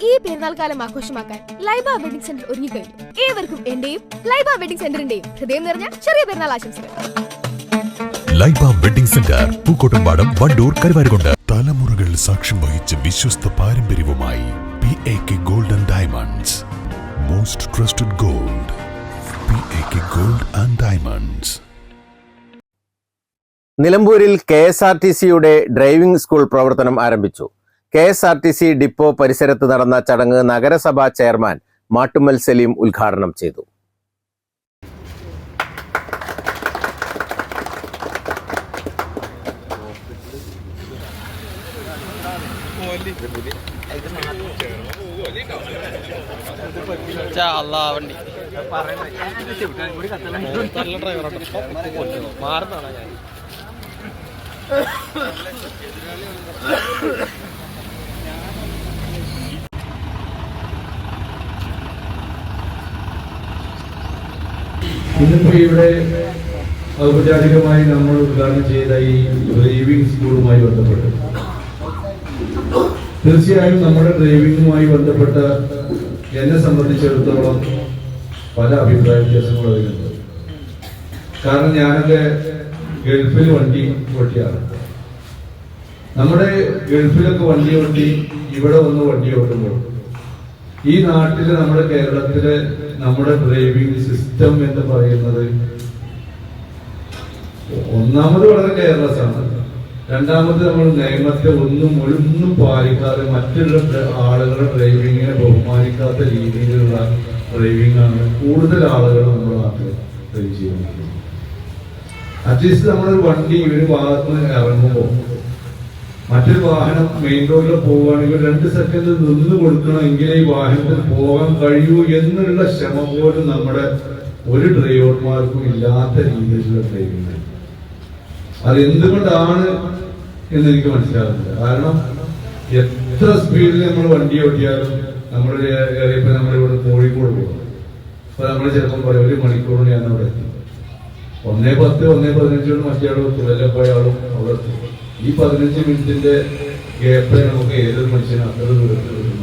ഈ പെരുന്നാൾക്കാലം ആഘോഷമാക്കാൻ Laiba wedding centre ഒരുങ്ങിക്കഴിഞ്ഞു. ഏവർക്കും എന്റെയും ലൈബ വെഡിംഗ് സെന്ററിന്റെയും ഹൃദയം നിറഞ്ഞ ചെറിയ പെരുന്നാൾ ആശംസകൾ. Laiba wedding centre, Pookkottumpadam, Wandoor, Karuvarakundu. തലമുറകൾ സാക്ഷ്യം വഹിച്ച വിശ്വസ്ത പാരമ്പര്യവുമായി PAK Gold and Diamonds. Most trusted gold. PAK Gold and Diamonds. നിലമ്പൂരിൽ KSRTCയുടെ ഡ്രൈവിംഗ് സ്കൂൾ പ്രവർത്തനം ആരംഭിച്ചു. KSRTC ഡിപ്പോ പരിസരത്ത് നടന്ന ചടങ്ങ് നഗരസഭാ ചെയർമാൻ മാട്ടുമ്മൽ സലീം ഉദ്ഘാടനം ചെയ്തു. ഇന്നിപ്പോ ഇവിടെ ഔപചാരികമായി നമ്മൾ ഉദ്ഘാടനം ചെയ്ത ഈ ഡ്രൈവിംഗ് സ്കൂളുമായി ബന്ധപ്പെട്ട് തീർച്ചയായും നമ്മുടെ ഡ്രൈവിംഗുമായി ബന്ധപ്പെട്ട എന്നെ സംബന്ധിച്ചിടത്തോളം പല അഭിപ്രായ വ്യത്യാസങ്ങളും അതിലുണ്ട്. കാരണം ഞാനൊക്കെ ഗൾഫിൽ വണ്ടി ഓട്ടിയാണ്. നമ്മുടെ ഗൾഫിലൊക്കെ വണ്ടി ഓട്ടി ഇവിടെ വന്ന് വണ്ടി ഓട്ടുമ്പോൾ ഈ നാട്ടില് നമ്മുടെ കേരളത്തിലെ നമ്മുടെ ഡ്രൈവിംഗ് സിസ്റ്റം എന്ന് പറയുന്നത് ഒന്നാമത് വളരെ കെയർലെസ് ആണ്. രണ്ടാമത് നമ്മൾ നിയമത്തെ ഒന്നും പാലിക്കാതെ മറ്റുള്ള ആളുകളുടെ ഡ്രൈവിങ്ങിനെ ബഹുമാനിക്കാത്ത രീതിയിലുള്ള ഡ്രൈവിംഗ് ആണ് കൂടുതൽ ആളുകൾ നമ്മുടെ നാട്ടിൽ ഡ്രൈവ് ചെയ്യുന്നത്. അറ്റ്ലീസ്റ്റ് നമ്മളൊരു വണ്ടി ഒരു ഭാഗത്ത് നിന്ന് ഇറങ്ങുമ്പോൾ മറ്റൊരു വാഹനം മെയിൻ റോഡിൽ പോവുകയാണെങ്കിൽ 2 സെക്കൻഡ് നിന്ന് കൊടുക്കണമെങ്കിൽ ഈ വാഹനത്തിൽ പോകാൻ കഴിയൂ എന്നുള്ള ശ്രമ പോലും നമ്മുടെ ഒരു ഡ്രൈവർമാർക്കും ഇല്ലാത്ത രീതിയിലുള്ള ഡ്രൈവിംഗ്. അത് എന്തുകൊണ്ടാണ് എന്ന് എനിക്ക് മനസ്സിലാകുന്നില്ല. കാരണം എത്ര സ്പീഡിൽ നമ്മൾ വണ്ടി ഓടിയാലും നമ്മളിപ്പോ നമ്മളിവിടെ കോഴിക്കോട് പോകും. അപ്പൊ നമ്മൾ ചിലപ്പോൾ പറയും 1 മണിക്കൂറിന് ഞാൻ അവിടെ എത്തി. 1:10 1:15 മറ്റേ ആളും എത്തും, പോയ ആളും അവിടെ എത്തും. ഈ 15 മിനിറ്റിന്റെ ഗ്യാപ്പ് നമുക്ക് ഏതൊരു മനുഷ്യനും അത്ര ദൂരത്തിൽ വരുന്നത്.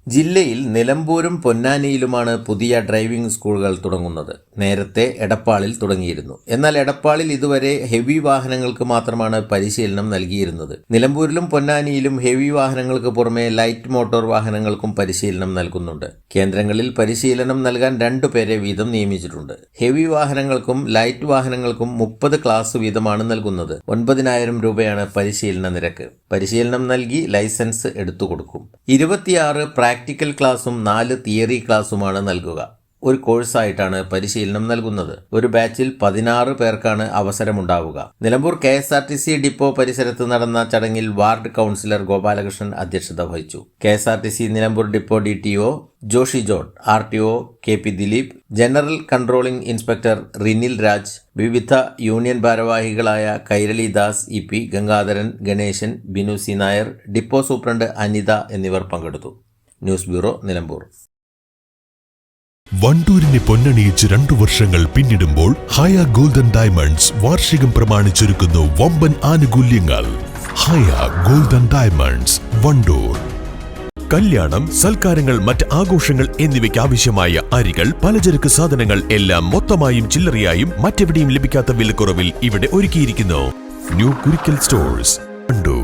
ജില്ലയിൽ നിലമ്പൂരും പൊന്നാനിയിലുമാണ് പുതിയ ഡ്രൈവിംഗ് സ്കൂളുകൾ തുടങ്ങുന്നത്. നേരത്തെ എടപ്പാളിൽ തുടങ്ങിയിരുന്നു. എന്നാൽ എടപ്പാളിൽ ഇതുവരെ ഹെവി വാഹനങ്ങൾക്ക് മാത്രമാണ് പരിശീലനം നൽകിയിരുന്നത്. നിലമ്പൂരിലും പൊന്നാനിയിലും ഹെവി വാഹനങ്ങൾക്ക് പുറമെ ലൈറ്റ് മോട്ടോർ വാഹനങ്ങൾക്കും പരിശീലനം നൽകുന്നുണ്ട്. കേന്ദ്രങ്ങളിൽ പരിശീലനം നൽകാൻ 2 പേരെ വീതം നിയമിച്ചിട്ടുണ്ട്. ഹെവി വാഹനങ്ങൾക്കും ലൈറ്റ് വാഹനങ്ങൾക്കും 30 ക്ലാസ് വീതമാണ് നൽകുന്നത്. 9,000 രൂപയാണ് പരിശീലന നിരക്ക്. പരിശീലനം നൽകി ലൈസൻസ് എടുത്തുകൊടുക്കും. 26 പ്രാക്ടിക്കൽ ക്ലാസും 4 തിയറി ക്ലാസുമാണ് നൽകുക. ഒരു കോഴ്സായിട്ടാണ് പരിശീലനം നൽകുന്നത്. ഒരു ബാച്ചിൽ 16 പേർക്കാണ് അവസരമുണ്ടാവുക. നിലമ്പൂർ KSRTC ഡിപ്പോ പരിസരത്ത് നടന്ന ചടങ്ങിൽ വാർഡ് കൗൺസിലർ ഗോപാലകൃഷ്ണൻ അധ്യക്ഷത വഹിച്ചു. KSRTC Nilambur depot DTO Joshi John, RTO KP Dileep, general controlling inspector Rinil Raj, വിവിധ യൂണിയൻ ഭാരവാഹികളായ Kairali Das, EP Gangadharan, Ganeshan, Binu C Nair, depot superintendent Anitha എന്നിവർ പങ്കെടുത്തു. News bureau, Nilambur. വണ്ടൂരിനെ പൊന്നണിയിച്ച് 2 വർഷങ്ങൾ പിന്നിടുമ്പോൾ ഹയ ഗോൾഡൻ ഡയമണ്ട്സ് വാർഷികം പ്രമാണിച്ചൊരുക്കുന്നു വമ്പൻ ആനുകൂല്യങ്ങൾ. ഹയ ഗോൾഡൻ ഡയമണ്ട്സ്, വണ്ടൂർ. കല്യാണം, സൽക്കാരങ്ങൾ, മറ്റ് ആഘോഷങ്ങൾ എന്നിവയ്ക്ക് ആവശ്യമായ അരികൾ, പലചരക്ക് സാധനങ്ങൾ എല്ലാം മൊത്തമായും ചില്ലറയായും മറ്റെവിടെയും ലഭിക്കാത്ത വിലക്കുറവിൽ ഇവിടെ ഒരുക്കിയിരിക്കുന്നു. New Kurikkal stores, Wandoor.